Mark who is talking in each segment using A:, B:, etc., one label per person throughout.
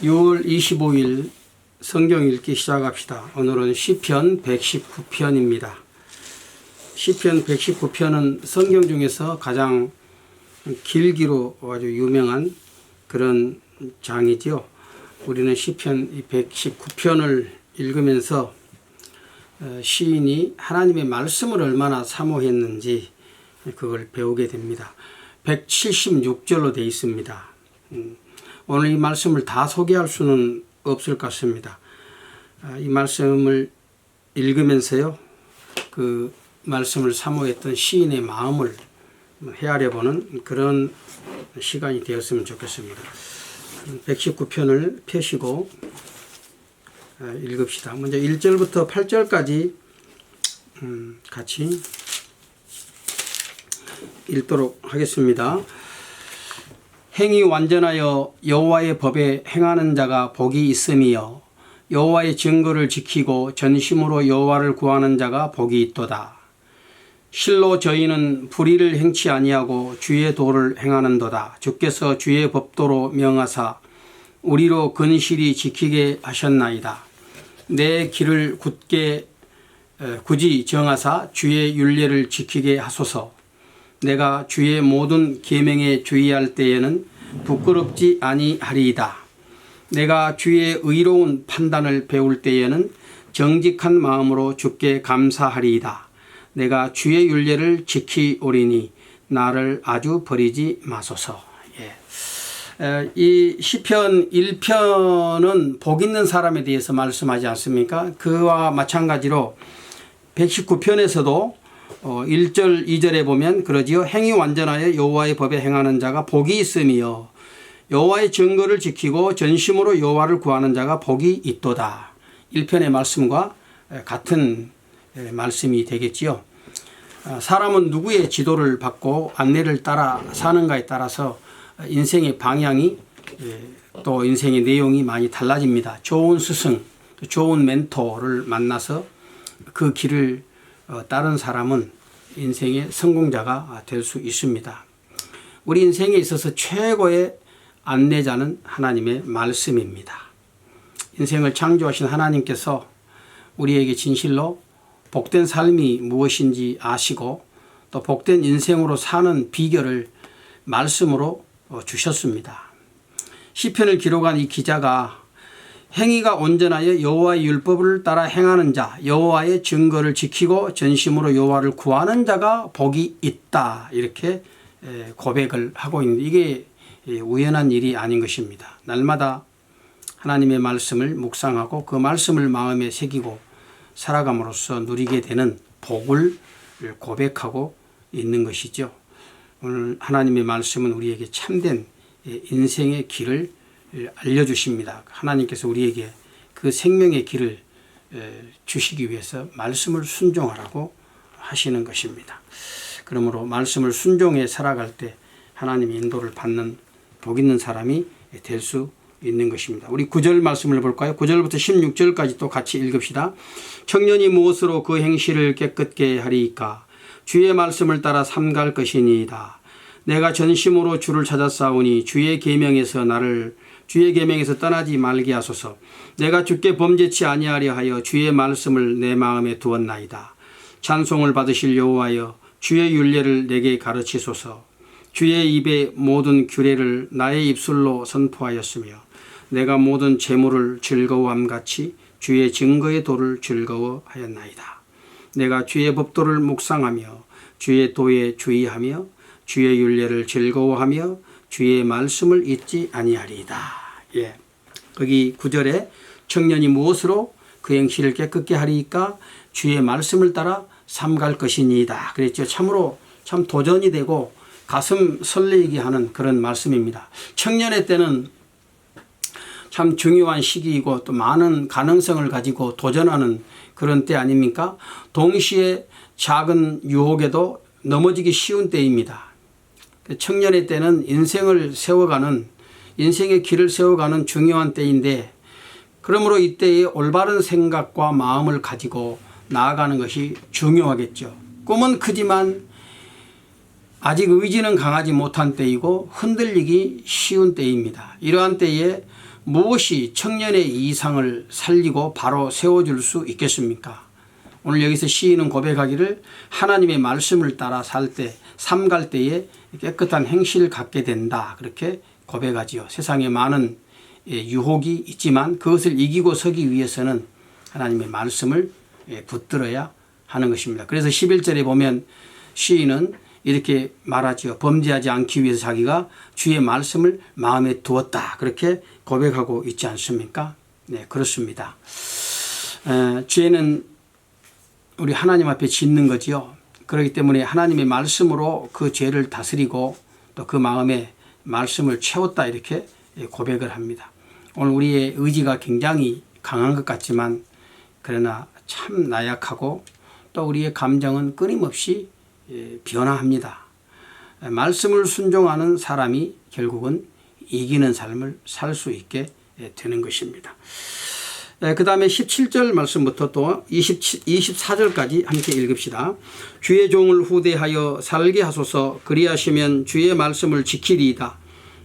A: 6월 25일 성경 읽기 시작합시다. 오늘은 시편 119편입니다. 시편 119편은 성경 중에서 가장 길기로 아주 유명한 그런 장이지요. 우리는 시편 119편을 읽으면서 시인이 하나님의 말씀을 얼마나 사모했는지 그걸 배우게 됩니다. 176절로 되어 있습니다. 오늘 이 말씀을 다 소개할 수는 없을 것 같습니다. 이 말씀을 읽으면서요, 그 말씀을 사모했던 시인의 마음을 헤아려보는 그런 시간이 되었으면 좋겠습니다. 119편을 펴시고 읽읍시다. 먼저 1절부터 8절까지 같이 읽도록 하겠습니다. 행이 완전하여 여호와의 법에 행하는 자가 복이 있음이요 여호와의 증거를 지키고 전심으로 여호와를 구하는 자가 복이 있도다. 실로 저희는 불의를 행치 아니하고 주의 도를 행하는도다. 주께서 주의 법도로 명하사 우리로 근실히 지키게 하셨나이다. 내 길을 굳이 정하사 주의 율례를 지키게 하소서. 내가 주의 모든 계명에 주의할 때에는 부끄럽지 아니하리이다. 내가 주의 의로운 판단을 배울 때에는 정직한 마음으로 주께 감사하리이다. 내가 주의 율례를 지키오리니 나를 아주 버리지 마소서. 이 시편 1편은 복 있는 사람에 대해서 말씀하지 않습니까? 그와 마찬가지로 119편에서도 1절 2절에 보면 그러지요. 행이 완전하여 여호와의 법에 행하는 자가 복이 있으며 여호와의 증거를 지키고 전심으로 여호와를 구하는 자가 복이 있도다. 1편의 말씀과 같은 말씀이 되겠지요. 사람은 누구의 지도를 받고 안내를 따라 사는가에 따라서 인생의 방향이 또 인생의 내용이 많이 달라집니다. 좋은 스승, 좋은 멘토를 만나서 그 길을 다른 사람은 인생의 성공자가 될 수 있습니다. 우리 인생에 있어서 최고의 안내자는 하나님의 말씀입니다. 인생을 창조하신 하나님께서 우리에게 진실로 복된 삶이 무엇인지 아시고 또 복된 인생으로 사는 비결을 말씀으로 주셨습니다. 시편을 기록한 이 기자가 행위가 온전하여 여호와의 율법을 따라 행하는 자, 여호와의 증거를 지키고 전심으로 여호와를 구하는 자가 복이 있다. 이렇게 고백을 하고 있는데 이게 우연한 일이 아닌 것입니다. 날마다 하나님의 말씀을 묵상하고 그 말씀을 마음에 새기고 살아감으로써 누리게 되는 복을 고백하고 있는 것이죠. 오늘 하나님의 말씀은 우리에게 참된 인생의 길을 알려주십니다. 하나님께서 우리에게 그 생명의 길을 주시기 위해서 말씀을 순종하라고 하시는 것입니다. 그러므로 말씀을 순종해 살아갈 때 하나님의 인도를 받는 복 있는 사람이 될 수 있는 것입니다. 우리 9절 말씀을 볼까요? 9절부터 16절까지 또 같이 읽읍시다. 청년이 무엇으로 그 행실을 깨끗게 하리이까? 주의 말씀을 따라 삼갈 것이니이다. 내가 전심으로 주를 찾았사오니 주의 계명에서 떠나지 말게 하소서. 내가 주께 범죄치 아니하려 하여 주의 말씀을 내 마음에 두었나이다. 찬송을 받으실 여호와여 주의 율례를 내게 가르치소서. 주의 입의 모든 규례를 나의 입술로 선포하였으며 내가 모든 재물을 즐거워함같이 주의 증거의 도를 즐거워하였나이다. 내가 주의 법도를 묵상하며 주의 도에 주의하며 주의 율례를 즐거워하며 주의 말씀을 잊지 아니하리이다. 거기 9절에 청년이 무엇으로 그 행실을 깨끗게 하리이까? 주의 말씀을 따라 삼갈 것이니이다. 그랬죠. 참으로 참 도전이 되고 가슴 설레게 하는 그런 말씀입니다. 청년의 때는 참 중요한 시기이고 또 많은 가능성을 가지고 도전하는 그런 때 아닙니까? 동시에 작은 유혹에도 넘어지기 쉬운 때입니다. 청년의 때는 인생의 길을 세워가는 중요한 때인데 그러므로 이때에 올바른 생각과 마음을 가지고 나아가는 것이 중요하겠죠. 꿈은 크지만 아직 의지는 강하지 못한 때이고 흔들리기 쉬운 때입니다. 이러한 때에 무엇이 청년의 이상을 살리고 바로 세워줄 수 있겠습니까? 오늘 여기서 시인은 고백하기를 하나님의 말씀을 따라 살 때, 삼갈 때에 깨끗한 행실을 갖게 된다. 그렇게 고백하지요. 세상에 많은 유혹이 있지만 그것을 이기고 서기 위해서는 하나님의 말씀을 붙들어야 하는 것입니다. 그래서 11절에 보면 시인은 이렇게 말하죠. 범죄하지 않기 위해서 자기가 주의 말씀을 마음에 두었다. 그렇게 고백하고 있지 않습니까? 네, 그렇습니다. 죄는 우리 하나님 앞에 짓는 거지요. 그렇기 때문에 하나님의 말씀으로 그 죄를 다스리고 또 그 마음에 말씀을 채웠다 이렇게 고백을 합니다. 오늘 우리의 의지가 굉장히 강한 것 같지만 그러나 참 나약하고 또 우리의 감정은 끊임없이 변화합니다. 말씀을 순종하는 사람이 결국은 이기는 삶을 살 수 있게 되는 것입니다. 그 다음에 17절 말씀부터 또 24절까지 함께 읽읍시다. 주의 종을 후대하여 살게 하소서. 그리하시면 주의 말씀을 지키리이다.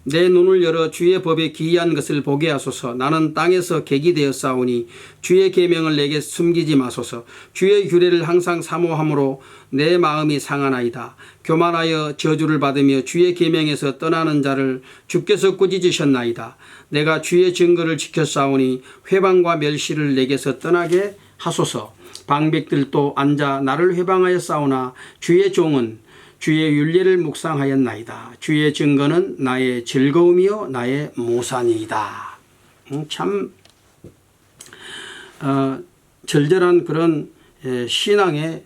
A: 내 눈을 열어 주의 법에 기이한 것을 보게 하소서. 나는 땅에서 객이 되었사오니 주의 계명을 내게 숨기지 마소서. 주의 규례를 항상 사모함으로 내 마음이 상하나이다. 교만하여 저주를 받으며 주의 계명에서 떠나는 자를 주께서 꾸짖으셨나이다. 내가 주의 증거를 지켰사오니 회방과 멸시를 내게서 떠나게 하소서. 방백들도 앉아 나를 회방하여 싸우나 주의 종은 주의 율례를 묵상하였나이다. 주의 증거는 나의 즐거움이요 나의 모산이다. 참 절절한 그런 신앙의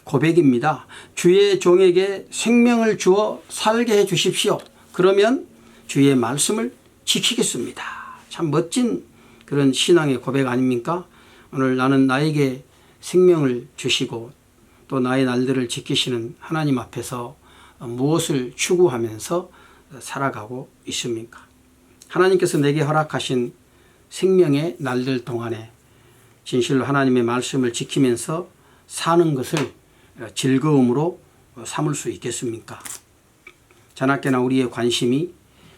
A: 고백입니다. 주의 종에게 생명을 주어 살게 해 주십시오. 그러면 주의 말씀을 지키겠습니다. 참 멋진 그런 신앙의 고백 아닙니까? 오늘 나는 나에게 생명을 주시고 또 나의 날들을 지키시는 하나님 앞에서 무엇을 추구하면서 살아가고 있습니까? 하나님께서 내게 허락하신 생명의 날들 동안에 진실로 하나님의 말씀을 지키면서 사는 것을 즐거움으로 삼을 수 있겠습니까? 자나깨나 우리의 관심이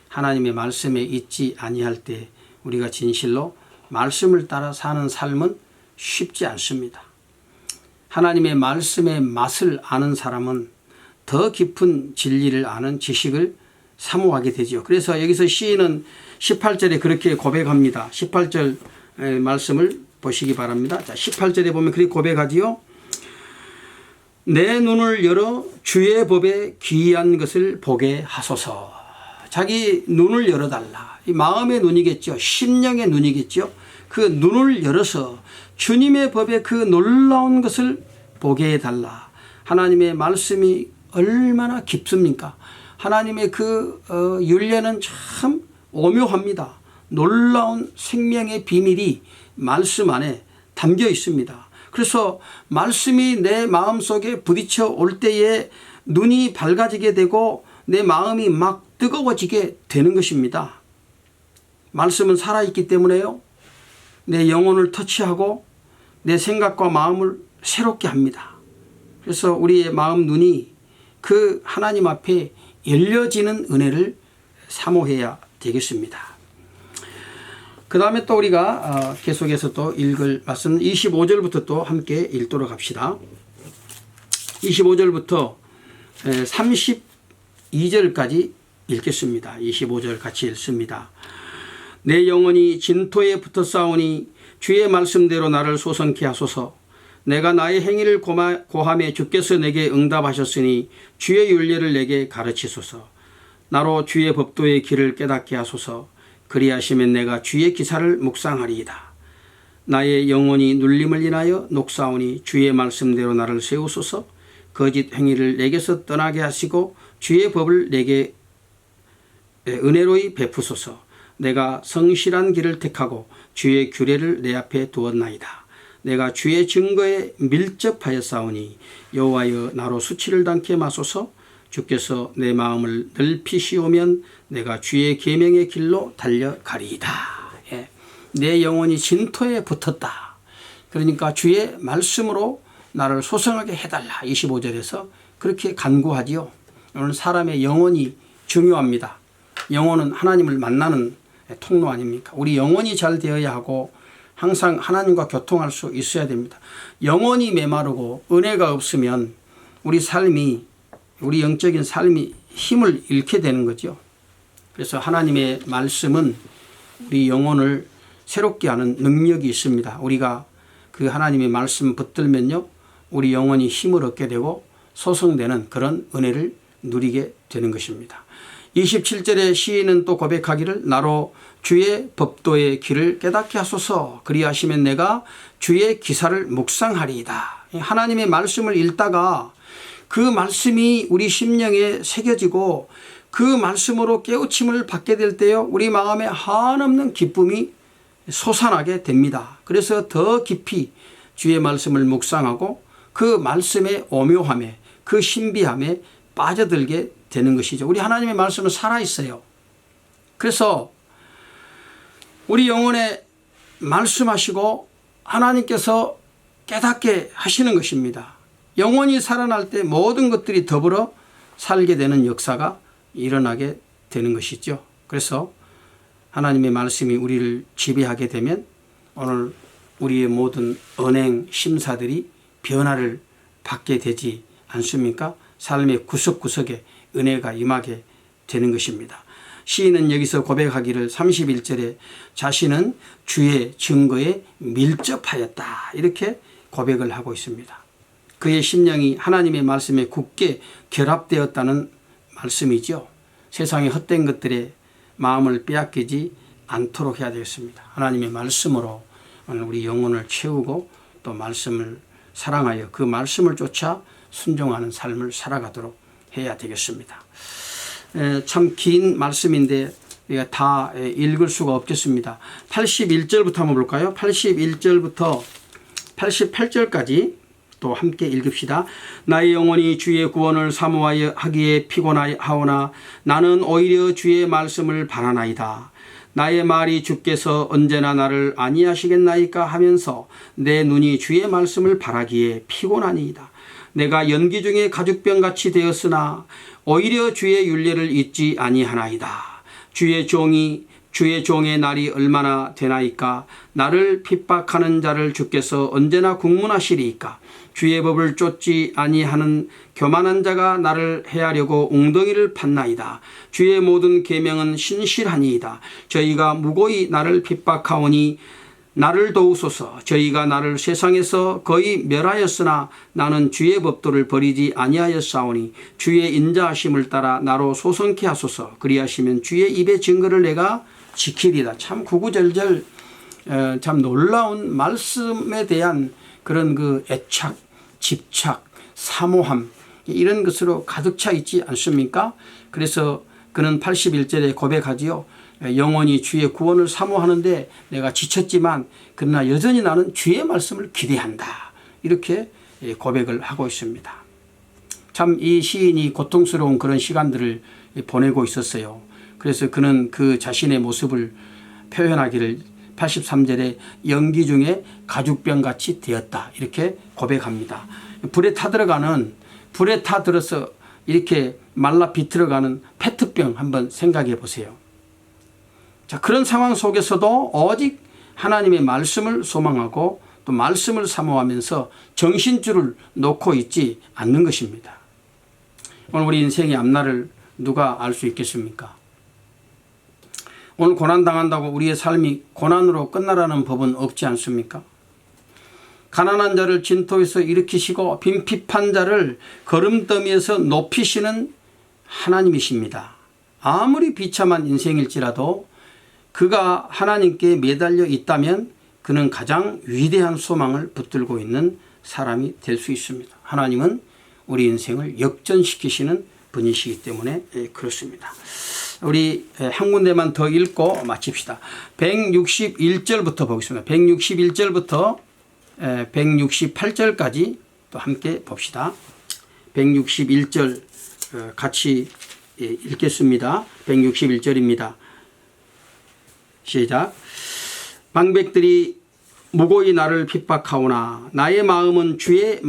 A: 하나님의 말씀에 있지 아니할 때 우리가 진실로 말씀을 따라 사는 삶은 쉽지 않습니다. 하나님의 말씀의 맛을 아는 사람은 더 깊은 진리를 아는 지식을 사모하게 되죠. 그래서 여기서 시인은 18절에 그렇게 고백합니다. 18절 말씀을 보시기 바랍니다. 자, 18절에 보면 그렇게 고백하지요. 내 눈을 열어 주의 법에 기이한 것을 보게 하소서. 자기 눈을 열어달라. 이 마음의 눈이겠죠. 심령의 눈이겠죠. 그 눈을 열어서 주님의 법에 그 놀라운 것을 보게 해달라. 하나님의 말씀이 얼마나 깊습니까? 하나님의 그 율례는 참 오묘합니다. 놀라운 생명의 비밀이 말씀 안에 담겨 있습니다. 그래서 말씀이 내 마음속에 부딪혀 올 때에 눈이 밝아지게 되고 내 마음이 막 뜨거워지게 되는 것입니다. 말씀은 살아있기 때문에요. 내 영혼을 터치하고 내 생각과 마음을 새롭게 합니다. 그래서 우리의 마음 눈이 그 하나님 앞에 열려지는 은혜를 사모해야 되겠습니다. 그 다음에 또 우리가 계속해서 또 읽을 말씀 25절부터 또 함께 읽도록 합시다. 25절부터 32절까지 읽겠습니다. 25절 같이 읽습니다. 내 영혼이 진토에 붙어 싸우니 주의 말씀대로 나를 소성케 하소서. 내가 나의 행위를 고함에 주께서 내게 응답하셨으니 주의 율례를 내게 가르치소서. 나로 주의 법도의 길을 깨닫게 하소서. 그리하시면 내가 주의 기사를 묵상하리이다. 나의 영혼이 눌림을 인하여 녹사오니 주의 말씀대로 나를 세우소서. 거짓 행위를 내게서 떠나게 하시고 주의 법을 내게 은혜로이 베푸소서. 내가 성실한 길을 택하고 주의 규례를 내 앞에 두었나이다. 내가 주의 증거에 밀접하였사오니 여호와여 나로 수치를 당케 마소서. 주께서 내 마음을 넓히시오면 내가 주의 계명의 길로 달려가리이다. 예. 내 영혼이 진토에 붙었다. 그러니까 주의 말씀으로 나를 소성하게 해달라. 25절에서 그렇게 간구하지요. 오늘 사람의 영혼이 중요합니다. 영혼은 하나님을 만나는 통로 아닙니까? 우리 영혼이 잘 되어야 하고 항상 하나님과 교통할 수 있어야 됩니다. 영혼이 메마르고 은혜가 없으면 우리 삶이, 우리 영적인 삶이 힘을 잃게 되는 거죠. 그래서 하나님의 말씀은 우리 영혼을 새롭게 하는 능력이 있습니다. 우리가 그 하나님의 말씀 붙들면요, 우리 영혼이 힘을 얻게 되고 소성되는 그런 은혜를 누리게 되는 것입니다. 27절에 시인은 또 고백하기를 나로 주의 법도의 길을 깨닫게 하소서. 그리하시면 내가 주의 기사를 묵상하리이다. 하나님의 말씀을 읽다가 그 말씀이 우리 심령에 새겨지고 그 말씀으로 깨우침을 받게 될 때요, 우리 마음에 한없는 기쁨이 솟아나게 됩니다. 그래서 더 깊이 주의 말씀을 묵상하고 그 말씀의 오묘함에, 그 신비함에 빠져들게 되는 것이죠. 우리 하나님의 말씀은 살아있어요. 그래서 우리 영혼에 말씀하시고 하나님께서 깨닫게 하시는 것입니다. 영혼이 살아날 때 모든 것들이 더불어 살게 되는 역사가 일어나게 되는 것이죠. 그래서 하나님의 말씀이 우리를 지배하게 되면 오늘 우리의 모든 언행 심사들이 변화를 받게 되지 않습니까? 삶의 구석구석에 은혜가 임하게 되는 것입니다. 시인은 여기서 고백하기를 31절에 자신은 주의 증거에 밀접하였다, 이렇게 고백을 하고 있습니다. 그의 심령이 하나님의 말씀에 굳게 결합되었다는 말씀이죠. 세상의 헛된 것들에 마음을 빼앗기지 않도록 해야 되겠습니다. 하나님의 말씀으로 우리 영혼을 채우고 또 말씀을 사랑하여 그 말씀을 쫓아 순종하는 삶을 살아가도록 해야 되겠습니다. 참 긴 말씀인데 우리가 다 읽을 수가 없겠습니다. 81절부터 한번 볼까요? 81절부터 88절까지 또 함께 읽읍시다. 나의 영혼이 주의 구원을 사모하여 하기에 피곤하오나 나는 오히려 주의 말씀을 바라나이다. 나의 말이 주께서 언제나 나를 아니하시겠나이까 하면서 내 눈이 주의 말씀을 바라기에 피곤하니이다. 내가 연기 중에 가죽병같이 되었으나 오히려 주의 율례를 잊지 아니하나이다. 주의 종의 날이 얼마나 되나이까. 나를 핍박하는 자를 주께서 언제나 국문하시리이까. 주의 법을 쫓지 아니하는 교만한 자가 나를 해하려고 웅덩이를 팠나이다. 주의 모든 계명은 신실하니이다. 저희가 무고히 나를 핍박하오니 나를 도우소서. 저희가 나를 세상에서 거의 멸하였으나 나는 주의 법도를 버리지 아니하였사오니 주의 인자하심을 따라 나로 소성케 하소서. 그리하시면 주의 입의 증거를 내가 지키리다. 참 구구절절 참 놀라운 말씀에 대한 그런 그 애착, 집착, 사모함, 이런 것으로 가득 차 있지 않습니까? 그래서 그는 81절에 고백하지요. 영원히 주의 구원을 사모하는데 내가 지쳤지만 그러나 여전히 나는 주의 말씀을 기대한다, 이렇게 고백을 하고 있습니다. 참 이 시인이 고통스러운 그런 시간들을 보내고 있었어요. 그래서 그는 그 자신의 모습을 표현하기를 83절에 연기 중에 가죽병같이 되었다, 이렇게 고백합니다. 불에 타들어서 이렇게 말라 비틀어가는 페트병 한번 생각해 보세요. 자, 그런 상황 속에서도 오직 하나님의 말씀을 소망하고 또 말씀을 사모하면서 정신줄을 놓고 있지 않는 것입니다. 오늘 우리 인생의 앞날을 누가 알 수 있겠습니까? 오늘 고난당한다고 우리의 삶이 고난으로 끝나라는 법은 없지 않습니까? 가난한 자를 진토에서 일으키시고 빈핍한 자를 거름더미에서 높이시는 하나님이십니다. 아무리 비참한 인생일지라도 그가 하나님께 매달려 있다면 그는 가장 위대한 소망을 붙들고 있는 사람이 될 수 있습니다. 하나님은 우리 인생을 역전시키시는 분이시기 때문에 그렇습니다. 우리 한 군데만 더 읽고 마칩시다. 161절부터 보겠습니다. 161절부터 168절까지 또 함께 봅시다. 161절 같이 읽겠습니다. 161절입니다. 시작. 방백들이 무고히 나를 핍박하오나 나의 마음은 주의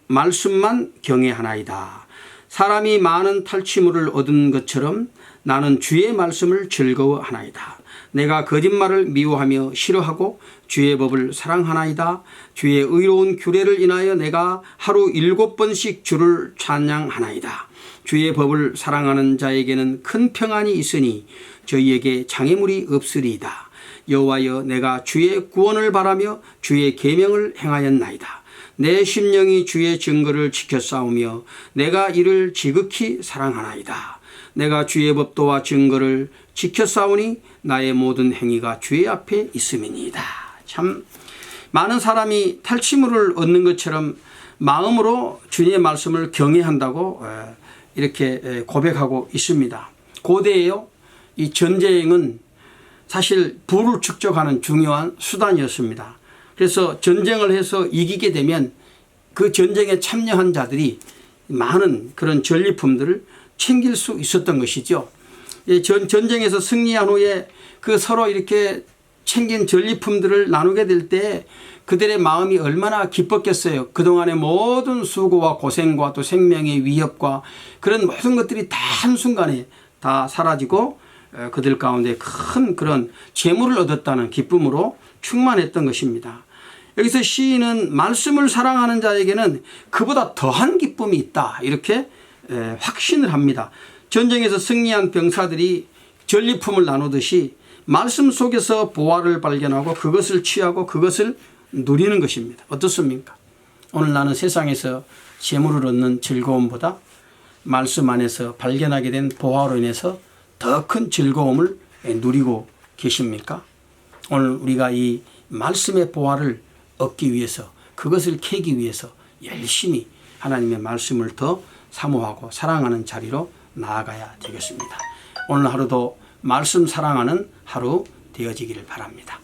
A: 말씀만 경외하나이다. 사람이 많은 탈취물을 얻은 것처럼 나는 주의 말씀을 즐거워하나이다. 내가 거짓말을 미워하며 싫어하고 주의 법을 사랑하나이다. 주의 의로운 규례를 인하여 내가 하루 7번씩 주를 찬양하나이다. 주의 법을 사랑하는 자에게는 큰 평안이 있으니 저희에게 장애물이 없으리이다. 여호와여, 내가 주의 구원을 바라며 주의 계명을 행하였나이다. 내 심령이 주의 증거를 지켜 싸우며 내가 이를 지극히 사랑하나이다. 내가 주의 법도와 증거를 지켜 싸우니 나의 모든 행위가 주의 앞에 있음이니이다. 참 많은 사람이 탈취물을 얻는 것처럼 마음으로 주님의 말씀을 경외한다고 이렇게 고백하고 있습니다. 고대에요, 이 전쟁은 사실 부를 축적하는 중요한 수단이었습니다. 그래서 전쟁을 해서 이기게 되면 그 전쟁에 참여한 자들이 많은 그런 전리품들을 챙길 수 있었던 것이죠. 전쟁에서 승리한 후에 그 서로 이렇게 챙긴 전리품들을 나누게 될 때 그들의 마음이 얼마나 기뻤겠어요. 그동안의 모든 수고와 고생과 또 생명의 위협과 그런 모든 것들이 다 한순간에 다 사라지고 그들 가운데 큰 그런 재물을 얻었다는 기쁨으로 충만했던 것입니다. 여기서 시인은 말씀을 사랑하는 자에게는 그보다 더한 기쁨이 있다, 이렇게 확신을 합니다. 전쟁에서 승리한 병사들이 전리품을 나누듯이 말씀 속에서 보화를 발견하고 그것을 취하고 그것을 누리는 것입니다. 어떻습니까? 오늘 나는 세상에서 재물을 얻는 즐거움보다 말씀 안에서 발견하게 된 보화로 인해서 더 큰 즐거움을 누리고 계십니까? 오늘 우리가 이 말씀의 보화를 얻기 위해서, 그것을 캐기 위해서 열심히 하나님의 말씀을 더 사모하고 사랑하는 자리로 나아가야 되겠습니다. 오늘 하루도 말씀 사랑하는 하루 되어지기를 바랍니다.